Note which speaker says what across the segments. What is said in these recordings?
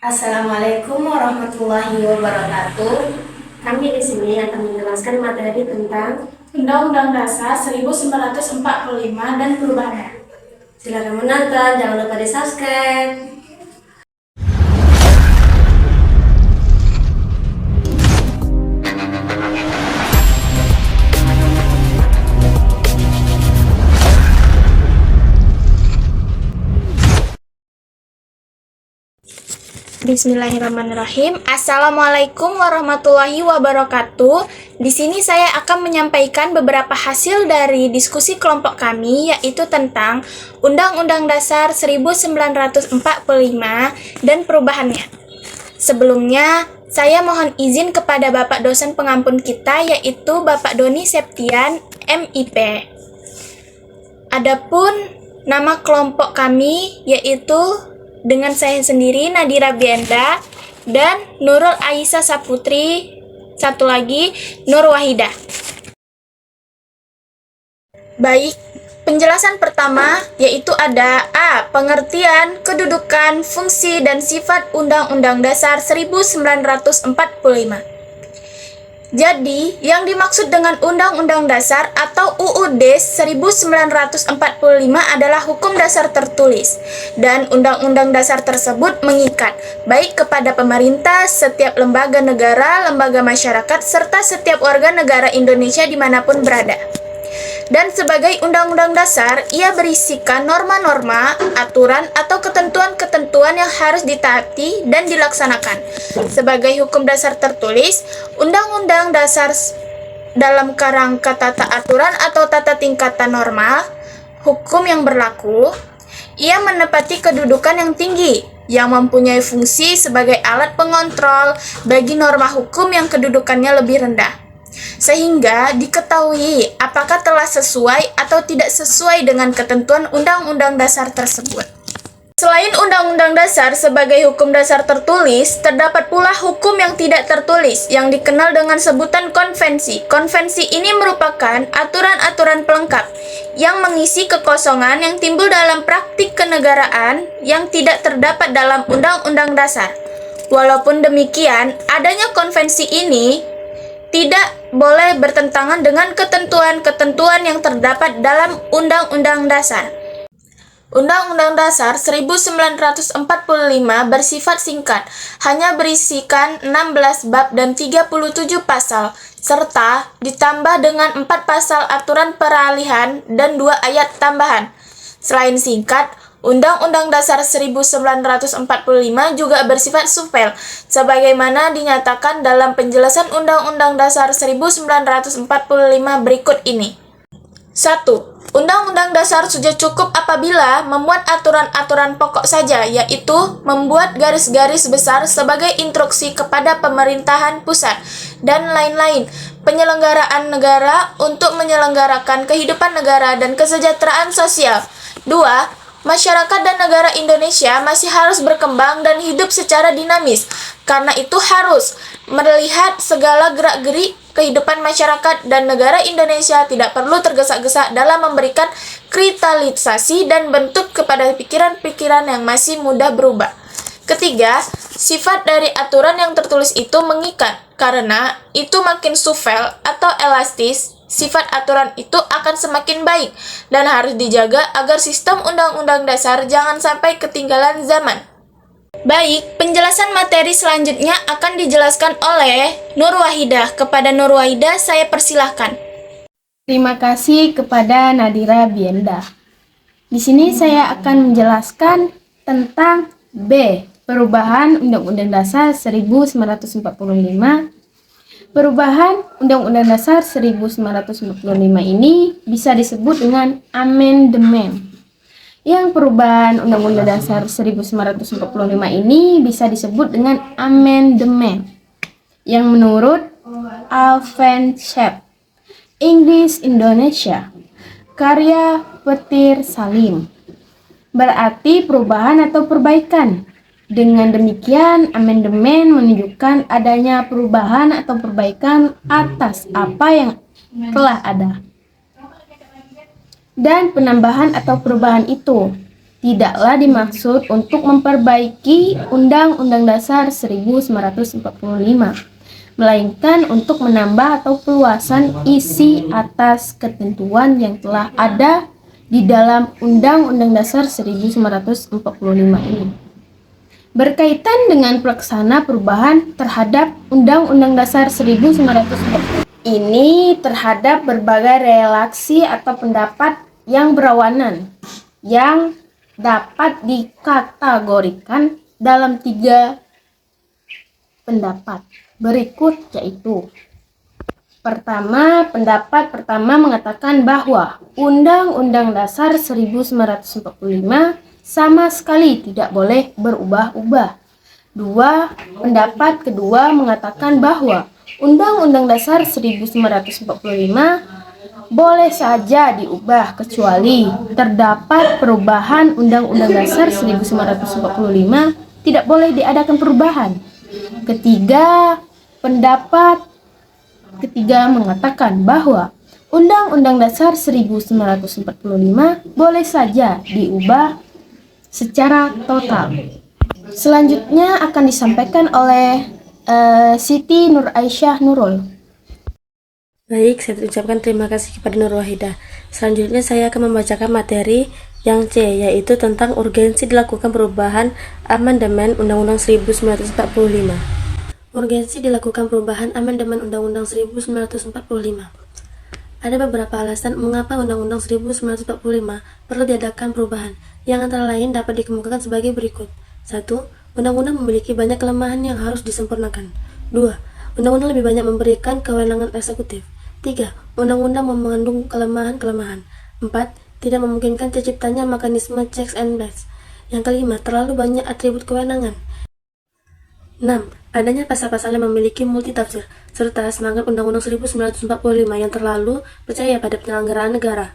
Speaker 1: Assalamualaikum warahmatullahi wabarakatuh. Kami di sini akan menjelaskan materi tentang
Speaker 2: Undang-Undang Dasar 1945 dan perubahannya.
Speaker 1: silakan menonton, jangan lupa di subscribe.
Speaker 2: Bismillahirrahmanirrahim. Assalamualaikum warahmatullahi wabarakatuh. Di sini saya akan menyampaikan beberapa hasil dari diskusi kelompok kami, yaitu tentang Undang-Undang Dasar 1945 dan perubahannya. Sebelumnya, saya mohon izin kepada Bapak dosen pengampun kita, yaitu Bapak Doni Septian, MIP. Adapun nama kelompok kami yaitu dengan saya sendiri Nadira Bienda dan Nurul Aisyah Saputri, satu lagi Nur Wahidah. Baik, penjelasan pertama yaitu ada A. Pengertian, kedudukan, fungsi, dan sifat Undang-Undang Dasar 1945. Jadi, yang dimaksud dengan Undang-Undang Dasar atau UUD 1945 adalah hukum dasar tertulis, dan Undang-Undang Dasar tersebut mengikat, baik kepada pemerintah, setiap lembaga negara, lembaga masyarakat, serta setiap warga negara Indonesia dimanapun berada. Dan sebagai undang-undang dasar, ia berisikan norma-norma, aturan, atau ketentuan-ketentuan yang harus ditaati dan dilaksanakan. Sebagai hukum dasar tertulis, undang-undang dasar dalam kerangka tata aturan atau tata tingkatan norma, hukum yang berlaku, ia menepati kedudukan yang tinggi, yang mempunyai fungsi sebagai alat pengontrol bagi norma hukum yang kedudukannya lebih rendah, sehingga diketahui apakah telah sesuai atau tidak sesuai dengan ketentuan Undang-Undang Dasar tersebut. Selain Undang-Undang Dasar sebagai hukum dasar tertulis, terdapat pula hukum yang tidak tertulis yang dikenal dengan sebutan konvensi. Konvensi ini merupakan aturan-aturan pelengkap yang mengisi kekosongan yang timbul dalam praktik kenegaraan yang tidak terdapat dalam Undang-Undang Dasar. Walaupun demikian, adanya konvensi ini tidak boleh bertentangan dengan ketentuan-ketentuan yang terdapat dalam Undang-Undang Dasar. Undang-Undang Dasar 1945 bersifat singkat, hanya berisikan 16 bab dan 37 pasal, serta ditambah dengan 4 pasal aturan peralihan dan 2 ayat tambahan. Selain singkat, Undang-Undang Dasar 1945 juga bersifat supel, sebagaimana dinyatakan dalam penjelasan Undang-Undang Dasar 1945 berikut ini. 1. Undang-Undang Dasar sudah cukup apabila memuat aturan-aturan pokok saja, yaitu membuat garis-garis besar sebagai instruksi kepada pemerintahan pusat dan lain-lain, penyelenggaraan negara untuk menyelenggarakan kehidupan negara dan kesejahteraan sosial. 2. Masyarakat dan negara Indonesia masih harus berkembang dan hidup secara dinamis. Karena itu harus melihat segala gerak-gerik kehidupan masyarakat dan negara Indonesia tidak perlu tergesa-gesa dalam memberikan kristalisasi dan bentuk kepada pikiran-pikiran yang masih mudah berubah. Ketiga, sifat dari aturan yang tertulis itu mengikat, karena itu makin supel atau elastis, sifat aturan itu akan semakin baik dan harus dijaga agar sistem undang-undang dasar jangan sampai ketinggalan zaman. Baik, penjelasan materi selanjutnya akan dijelaskan oleh Nur Wahidah. Kepada Nur Wahidah saya persilahkan.
Speaker 3: Terima kasih kepada Nadira Bienda. Di sini saya akan menjelaskan tentang B. Perubahan Undang-Undang Dasar 1945. Perubahan Undang-Undang Dasar 1945 ini bisa disebut dengan amandemen. Yang perubahan Undang-Undang Dasar 1945 ini bisa disebut dengan amandemen. Yang menurut Alvin Shep, English Indonesia, karya Petir Salim, berarti perubahan atau perbaikan. Dengan demikian, amandemen menunjukkan adanya perubahan atau perbaikan atas apa yang telah ada, dan penambahan atau perubahan itu tidaklah dimaksud untuk memperbaiki Undang-Undang Dasar 1945, melainkan untuk menambah atau perluasan isi atas ketentuan yang telah ada di dalam Undang-Undang Dasar 1945 ini. Berkaitan dengan pelaksana perubahan terhadap Undang-Undang Dasar 1945 ini terhadap berbagai relasi atau pendapat yang berlawanan yang dapat dikategorikan dalam 3 pendapat berikut, yaitu pertama, pendapat pertama mengatakan bahwa Undang-Undang Dasar 1945 sama sekali tidak boleh berubah-ubah. 2. Pendapat kedua mengatakan bahwa Undang-Undang Dasar 1945 boleh saja diubah kecuali terdapat perubahan Undang-Undang Dasar 1945 tidak boleh diadakan perubahan. Ketiga, pendapat ketiga mengatakan bahwa Undang-Undang Dasar 1945 boleh saja diubah secara total. Selanjutnya akan disampaikan oleh Siti Nur Aisyah Nurul.
Speaker 4: Baik, saya ucapkan terima kasih kepada Nur Wahidah. Selanjutnya saya akan membacakan materi yang C, yaitu tentang urgensi dilakukan perubahan amandemen Undang-Undang 1945. Urgensi dilakukan perubahan amandemen Undang-Undang 1945. Ada beberapa alasan mengapa Undang-Undang 1945 perlu diadakan perubahan, yang antara lain dapat dikemukakan sebagai berikut. 1. Undang-undang memiliki banyak kelemahan yang harus disempurnakan. 2. Undang-undang lebih banyak memberikan kewenangan eksekutif. 3. Undang-undang mengandung kelemahan-kelemahan. 4. Tidak memungkinkan terciptanya mekanisme checks and balances. Yang kelima, terlalu banyak atribut kewenangan. 6. Adanya pasal-pasal yang memiliki multitafsir, serta semangat Undang-Undang 1945 yang terlalu percaya pada penyelenggaraan negara.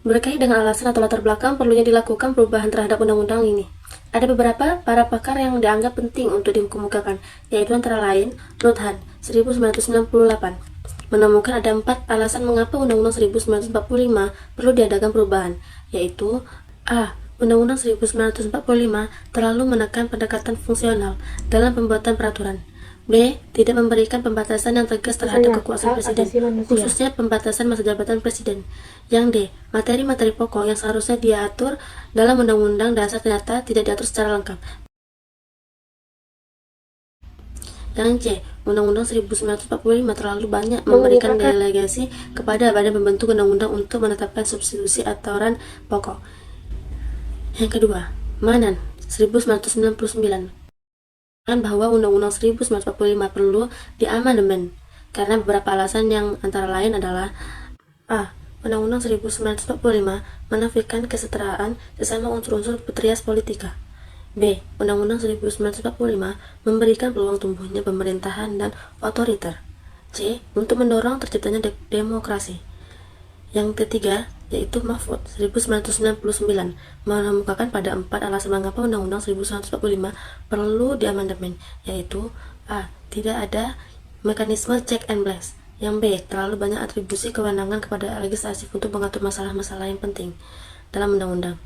Speaker 4: Berkait dengan alasan atau latar belakang perlunya dilakukan perubahan terhadap undang-undang ini. Ada beberapa para pakar yang dianggap penting untuk dikemukakan, yaitu antara lain Luthan 1998 menemukan ada 4 alasan mengapa Undang-Undang 1945 perlu diadakan perubahan, yaitu A. Undang-Undang 1945 terlalu menekan pendekatan fungsional dalam pembuatan peraturan. B. Tidak memberikan pembatasan yang tegas terhadap kekuasaan presiden, khususnya pembatasan masa jabatan presiden. Yang D. Materi-materi pokok yang seharusnya diatur dalam Undang-Undang Dasar ternyata tidak diatur secara lengkap. Yang C. Undang-Undang 1945 terlalu banyak memberikan delegasi kepada badan pembentuk undang-undang untuk menetapkan substitusi aturan pokok. Yang kedua, Manan 1999 bahwa Undang-Undang 1945 perlu diamandemen karena beberapa alasan yang antara lain adalah A. Undang-Undang 1945 menafikan kesetaraan sesama unsur-unsur trias politika. B. Undang-Undang 1945 memberikan peluang tumbuhnya pemerintahan dan otoriter. C. Untuk mendorong terciptanya demokrasi. Yang ketiga, yaitu Mahfud 1999 mengemukakan pada 4 alasan mengapa Undang-Undang 1945 perlu diamandemen, yaitu A. Tidak ada mekanisme check and balance. Yang B. Terlalu banyak atribusi kewenangan kepada legislatif untuk mengatur masalah-masalah yang penting dalam undang-undang.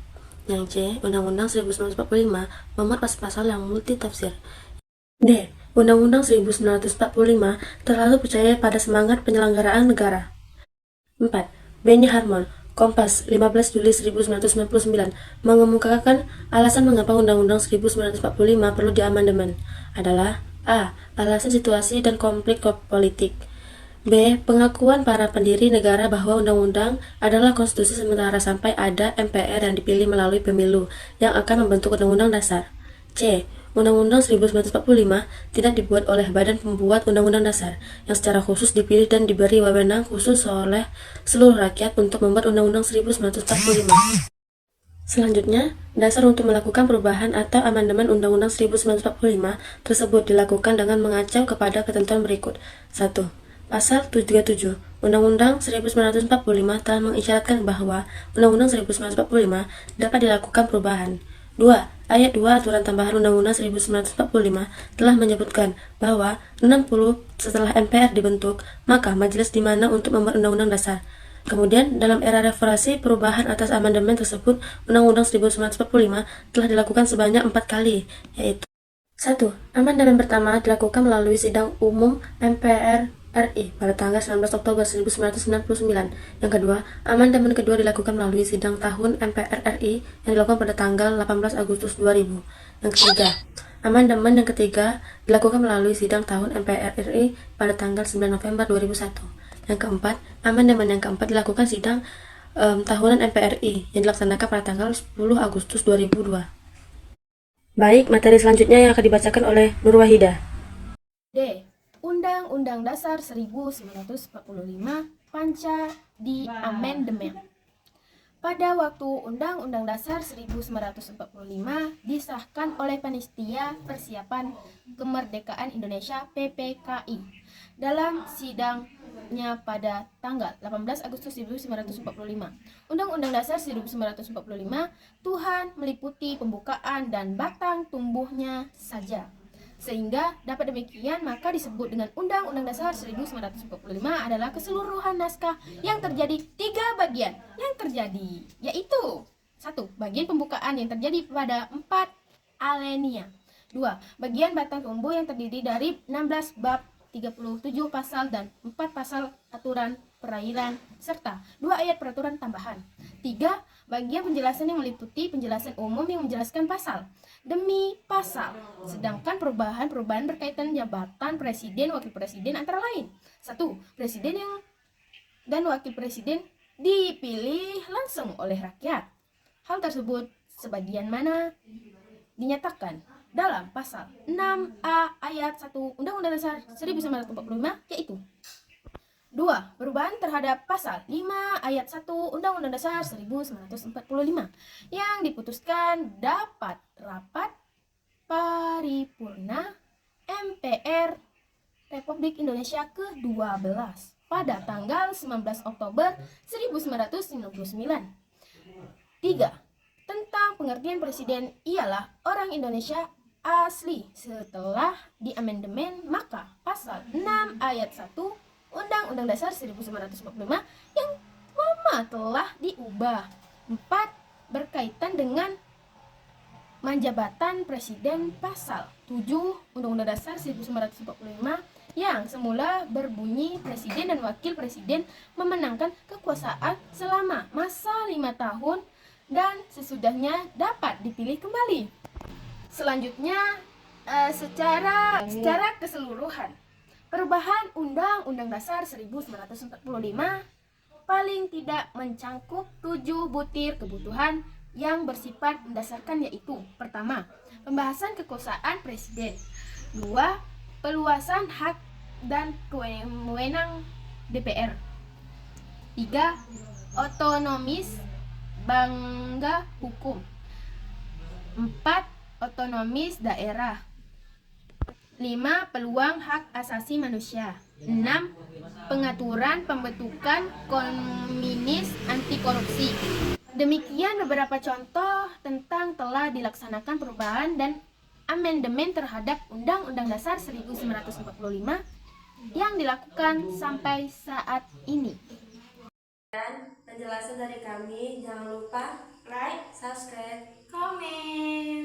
Speaker 4: Yang C. Undang-Undang 1945 memuat pasal-pasal yang multitafsir. D. Undang-Undang 1945 terlalu percaya pada semangat penyelenggaraan negara. 4. Benny Harmon, Kompas, 15 Juli 1999 mengemukakan alasan mengapa Undang-Undang 1945 perlu diamandemen adalah A. Alasan situasi dan konflik politik. B. Pengakuan para pendiri negara bahwa undang-undang adalah konstitusi sementara sampai ada MPR yang dipilih melalui pemilu yang akan membentuk undang-undang dasar. C. Undang-Undang 1945 tidak dibuat oleh badan pembuat undang-undang dasar yang secara khusus dipilih dan diberi wewenang khusus oleh seluruh rakyat untuk membuat undang-undang 1945. Selanjutnya, dasar untuk melakukan perubahan atau amandemen Undang-Undang 1945 tersebut dilakukan dengan mengacu kepada ketentuan berikut. 1. Pasal 37 Undang-Undang 1945 telah mengisyaratkan bahwa Undang-Undang 1945 dapat dilakukan perubahan. 2. Ayat 2 Aturan Tambahan Undang-Undang 1945 telah menyebutkan bahwa 60 setelah MPR dibentuk, maka majelis di mana untuk membuat Undang-Undang Dasar. Kemudian, dalam era reformasi, perubahan atas amandemen tersebut, Undang-Undang 1945 telah dilakukan sebanyak 4 kali, yaitu 1. Amandemen pertama dilakukan melalui Sidang Umum MPR RI pada tanggal 19 Oktober 1999. Yang kedua, amandemen kedua dilakukan melalui Sidang Tahun MPR RI yang dilakukan pada tanggal 18 Agustus 2000. Yang ketiga, amandemen yang ketiga dilakukan melalui Sidang Tahun MPR RI pada tanggal 9 November 2001. Yang keempat, amandemen yang keempat dilakukan Sidang Tahunan MPRI yang dilaksanakan pada tanggal 10 Agustus 2002. Baik, materi selanjutnya yang akan dibacakan oleh Nur Wahida.
Speaker 3: D. Undang-Undang Dasar 1945 Panca di Amandemen. Pada waktu Undang-Undang Dasar 1945 disahkan oleh Panitia Persiapan Kemerdekaan Indonesia (PPKI) dalam sidangnya pada tanggal 18 Agustus 1945. Undang-Undang Dasar 1945 Tuhan meliputi pembukaan dan batang tumbuhnya saja. Sehingga dapat demikian maka disebut dengan Undang-Undang Dasar 1945 adalah keseluruhan naskah yang terjadi 3 bagian yang terjadi, yaitu 1. Bagian pembukaan yang terjadi pada 4 alinea. 2. Bagian batang tumbuh yang terdiri dari 16 bab, 37 pasal dan 4 pasal aturan perairan serta 2 ayat peraturan tambahan. 3. Bagian penjelasan yang meliputi penjelasan umum yang menjelaskan pasal demi pasal, sedangkan perubahan-perubahan berkaitan jabatan presiden, wakil presiden antara lain. 1. Presiden dan wakil presiden dipilih langsung oleh rakyat. Hal tersebut sebagian mana dinyatakan dalam pasal 6A ayat 1 Undang-Undang Dasar 1945, yaitu 2. Perubahan terhadap pasal 5 ayat 1 Undang-Undang Dasar 1945 yang diputuskan dapat rapat paripurna MPR Republik Indonesia ke-12 pada tanggal 19 Oktober 1999. 3. Tentang pengertian presiden ialah orang Indonesia asli. Setelah diamandemen maka pasal 6 ayat 1 Undang-Undang Dasar 1945 yang lama telah diubah. 4. Berkaitan dengan jabatan presiden pasal 7 Undang-Undang Dasar 1945 yang semula berbunyi presiden dan wakil presiden memenangkan kekuasaan selama masa 5 tahun dan sesudahnya dapat dipilih kembali. Selanjutnya secara keseluruhan perubahan Undang-Undang Dasar 1945 paling tidak mencangkup 7 butir kebutuhan yang bersifat mendasarkan, yaitu: pertama, pembahasan kekuasaan presiden. 2. Peluasan hak dan wewenang DPR. 3. Otonomis bangga hukum. 4. Otonomis daerah. 5. Peluang hak asasi manusia. 6. Pengaturan pembentukan komunis anti korupsi. Demikian beberapa contoh tentang telah dilaksanakan perubahan dan amandemen terhadap Undang-Undang Dasar 1945 yang dilakukan sampai saat ini.
Speaker 1: Dan penjelasan dari kami, jangan lupa
Speaker 2: Like,
Speaker 1: subscribe,
Speaker 2: comment.